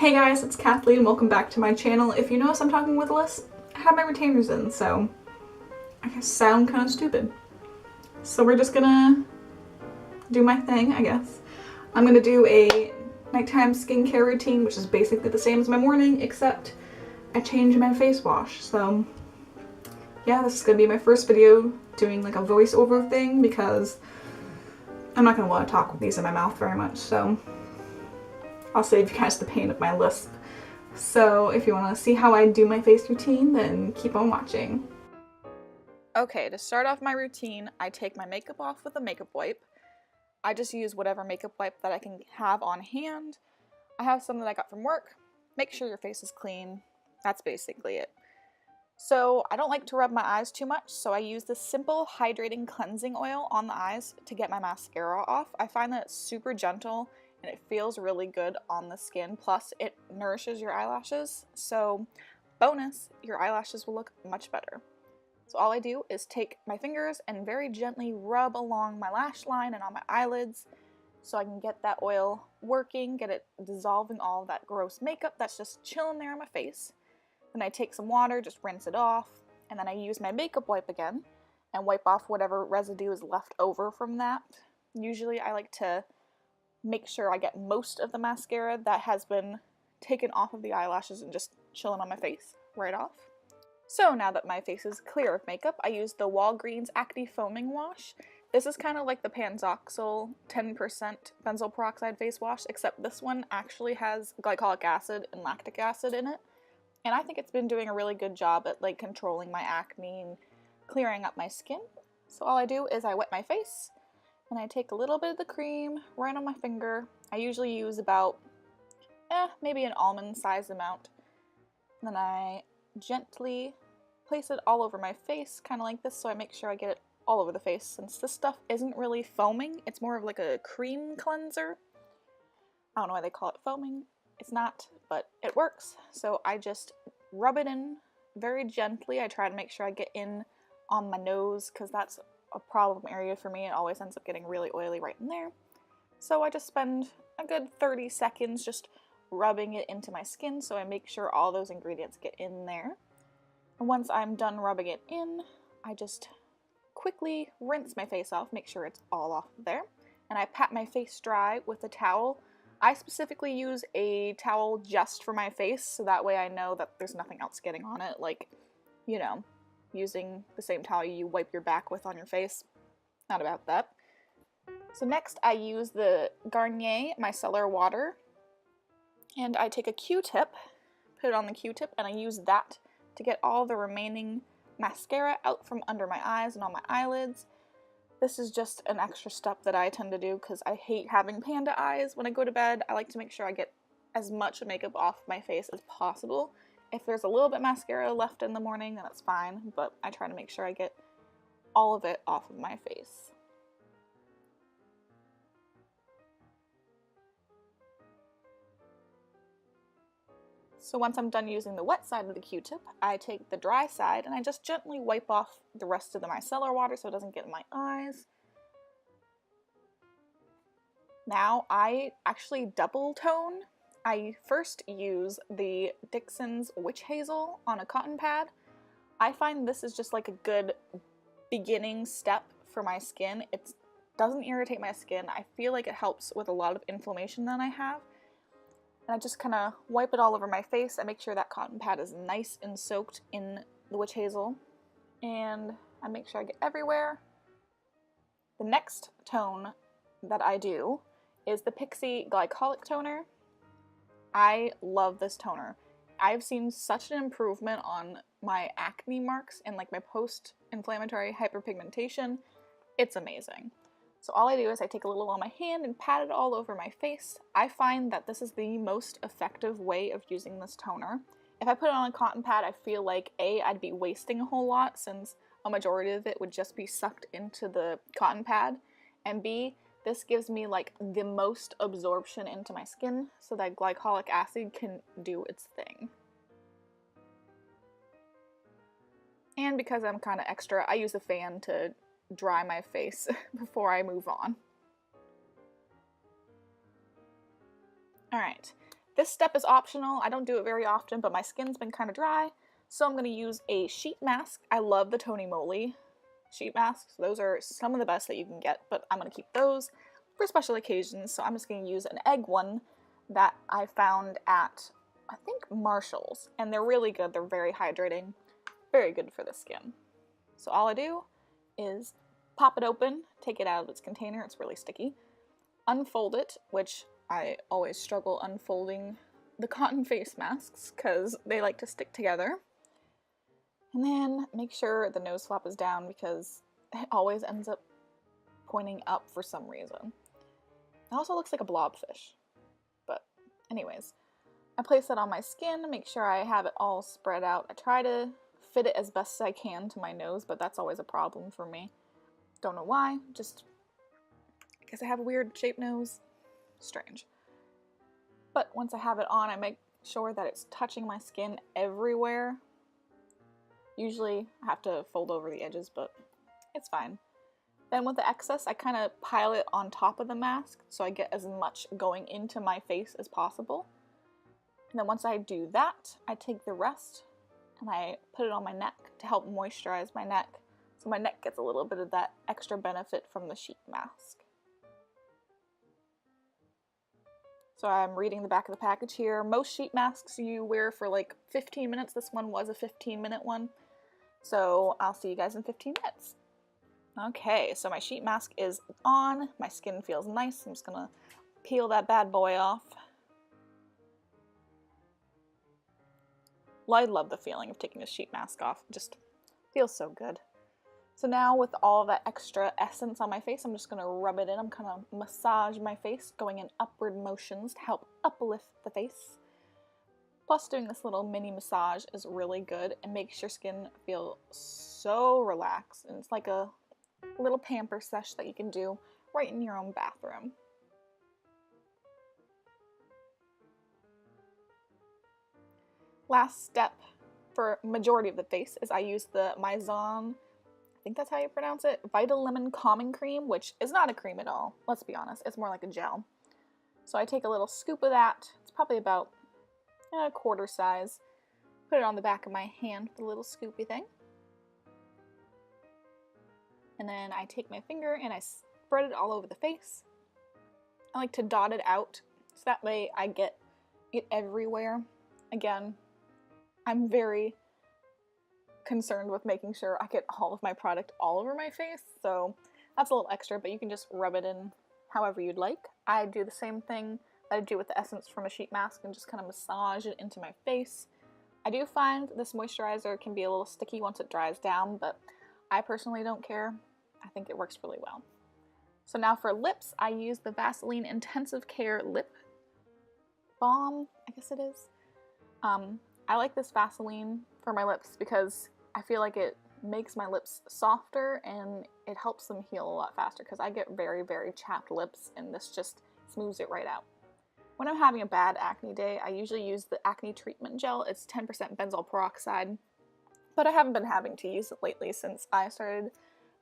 Hey guys, it's Kathleen. Welcome back to my channel. If you notice I'm talking with a lisp, I have my retainers in, so I guess sound kind of stupid. So we're just gonna do my thing, I guess. I'm gonna do a nighttime skincare routine, which is basically the same as my morning, except I changed my face wash. So yeah, this is gonna be my first video doing like a voiceover thing because I'm not gonna want to talk with these in my mouth very much, so I'll save you guys the pain of my lisp. So if you want to see how I do my face routine, then keep on watching. Okay, to start off my routine, I take my makeup off with a makeup wipe. I just use whatever makeup wipe that I can have on hand. I have some that I got from work. Make sure your face is clean. That's basically it. So I don't like to rub my eyes too much, so I use this simple hydrating cleansing oil on the eyes to get my mascara off. I find that it's super gentle and it feels really good on the skin, plus it nourishes your eyelashes, so bonus, your eyelashes will look much better. So all I do is take my fingers and very gently rub along my lash line and on my eyelids so I can get that oil working, get it dissolving all of that gross makeup that's just chilling there on my face. Then I take some water, just rinse it off, and then I use my makeup wipe again and wipe off whatever residue is left over from that. Usually I like to make sure I get most of the mascara that has been taken off of the eyelashes and just chilling on my face right off. So now that my face is clear of makeup, I use the Walgreens Acne Foaming Wash. This is kind of like the Panzoxyl 10% benzoyl peroxide face wash, except this one actually has glycolic acid and lactic acid in it. And I think it's been doing a really good job at like controlling my acne and clearing up my skin. So all I do is I wet my face and I take a little bit of the cream right on my finger. I usually use about maybe an almond sized amount. And then I gently place it all over my face, kind of like this, so I make sure I get it all over the face. Since this stuff isn't really foaming, it's more of like a cream cleanser. I don't know why they call it foaming. It's not, but it works. So I just rub it in very gently. I try to make sure I get in on my nose because that's a problem area for me. It always ends up getting really oily right in there. So I just spend a good 30 seconds just rubbing it into my skin so I make sure all those ingredients get in there. And once I'm done rubbing it in, I just quickly rinse my face off, make sure it's all off there. And I pat my face dry with a towel. I specifically use a towel just for my face, so that way I know that there's nothing else getting on it, like, you know, using the same towel you wipe your back with on your face. Not about that. So next I use the Garnier Micellar Water, and I take a Q-tip, put it on the Q-tip, and I use that to get all the remaining mascara out from under my eyes and on my eyelids. This is just an extra step that I tend to do because I hate having panda eyes when I go to bed. I like to make sure I get as much makeup off my face as possible. If there's a little bit mascara left in the morning, then that's fine, but I try to make sure I get all of it off of my face. So once I'm done using the wet side of the Q-tip, I take the dry side and I just gently wipe off the rest of the micellar water so it doesn't get in my eyes. Now I actually double tone. I first use the Dixon's Witch Hazel on a cotton pad. I find this is just like a good beginning step for my skin. It doesn't irritate my skin. I feel like it helps with a lot of inflammation that I have. And I just kind of wipe it all over my face. I make sure that cotton pad is nice and soaked in the Witch Hazel. And I make sure I get everywhere. The next tone that I do is the Pixi Glycolic Toner. I love this toner. I've seen such an improvement on my acne marks and like my post-inflammatory hyperpigmentation. It's amazing. So all I do is I take a little on my hand and pat it all over my face. I find that this is the most effective way of using this toner. If I put it on a cotton pad, I feel like A, I'd be wasting a whole lot since a majority of it would just be sucked into the cotton pad, and B, this gives me like the most absorption into my skin so that glycolic acid can do its thing. And because I'm kind of extra, I use a fan to dry my face before I move on. Alright, This step is optional. I don't do it very often, but my skin's been kind of dry, so I'm going to use a sheet mask. I love the Tony Moly sheet masks. Those are some of the best that you can get, but I'm going to keep those for special occasions, so I'm just going to use an egg one that I found at, I think, Marshall's, and they're really good. They're very hydrating, very good for the skin. So all I do is pop it open, take it out of its container, it's really sticky, unfold it, which I always struggle unfolding the cotton face masks because they like to stick together. And then make sure the nose flap is down because it always ends up pointing up for some reason. It also looks like a blobfish. But anyways, I place that on my skin, make sure I have it all spread out. I try to fit it as best as I can to my nose, but that's always a problem for me. Don't know why, just I guess I have a weird shaped nose. Strange. But once I have it on, I make sure that it's touching my skin everywhere. Usually I have to fold over the edges, but it's fine. Then with the excess, I kind of pile it on top of the mask so I get as much going into my face as possible. And then once I do that, I take the rest and I put it on my neck to help moisturize my neck, so my neck gets a little bit of that extra benefit from the sheet mask. So I'm reading the back of the package here. Most sheet masks you wear for like 15 minutes. This one was a 15-minute one. So I'll see you guys in 15 minutes. Okay, so my sheet mask is on. My skin feels nice. I'm just gonna peel that bad boy off. Well, I love the feeling of taking a sheet mask off. It just feels so good. So now with all of that extra essence on my face, I'm just going to rub it in. I'm kind of massage my face, going in upward motions to help uplift the face. Plus doing this little mini massage is really good and makes your skin feel so relaxed. And it's like a little pamper sesh that you can do right in your own bathroom. Last step for majority of the face is I use the Maison, I think that's how you pronounce it, Vital Lemon Calming Cream, which is not a cream at all, let's be honest, it's more like a gel. So I take a little scoop of that, it's probably about a quarter size, put it on the back of my hand with a little scoopy thing. And then I take my finger and I spread it all over the face. I like to dot it out, so that way I get it everywhere. Again, I'm very concerned with making sure I get all of my product all over my face, so that's a little extra, but you can just rub it in however you'd like. I do the same thing that I do with the essence from a sheet mask and just kind of massage it into my face. I do find this moisturizer can be a little sticky once it dries down, but I personally don't care. I think it works really well. So now for lips, I use the Vaseline Intensive Care Lip Balm, I guess it is. I like this Vaseline for my lips because I feel like it makes my lips softer and it helps them heal a lot faster because I get very, very chapped lips and this just smooths it right out. When I'm having a bad acne day, I usually use the acne treatment gel. It's 10% benzoyl peroxide, but I haven't been having to use it lately since I started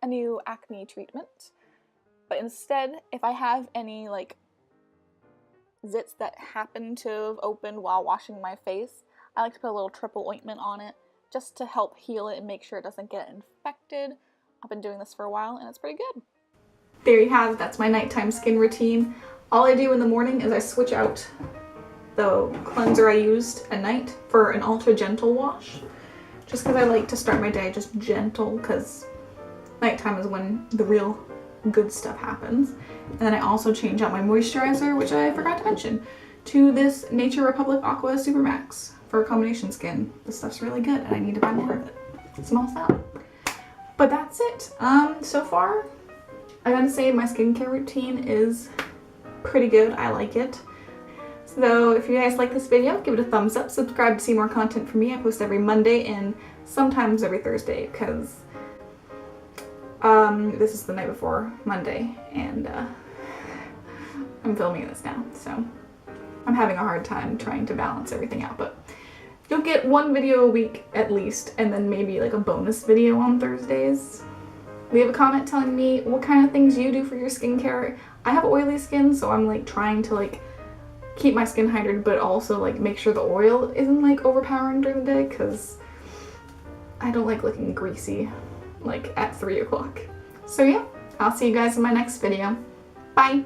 a new acne treatment. But instead, if I have any like zits that happen to have opened while washing my face, I like to put a little triple ointment on it just to help heal it and make sure it doesn't get infected. I've been doing this for a while and it's pretty good. There you have it. That's my nighttime skin routine. All I do in the morning is I switch out the cleanser I used at night for an ultra gentle wash. Just because I like to start my day just gentle, because nighttime is when the real good stuff happens. And then I also change out my moisturizer, which I forgot to mention, to this Nature Republic Aqua Supermax for combination skin. This stuff's really good and I need to buy more of it. It smells out. But that's it. So far, I gotta say my skincare routine is pretty good. I like it. So if you guys like this video, give it a thumbs up, subscribe to see more content from me. I post every Monday and sometimes every Thursday because this is the night before Monday and I'm filming this now, so I'm having a hard time trying to balance everything out, but you'll get one video a week at least, and then maybe like a bonus video on Thursdays. Leave a comment telling me what kind of things you do for your skincare. I have oily skin, so I'm like trying to like keep my skin hydrated, but also like make sure the oil isn't like overpowering during the day, because I don't like looking greasy like at 3 o'clock. So yeah, I'll see you guys in my next video. Bye!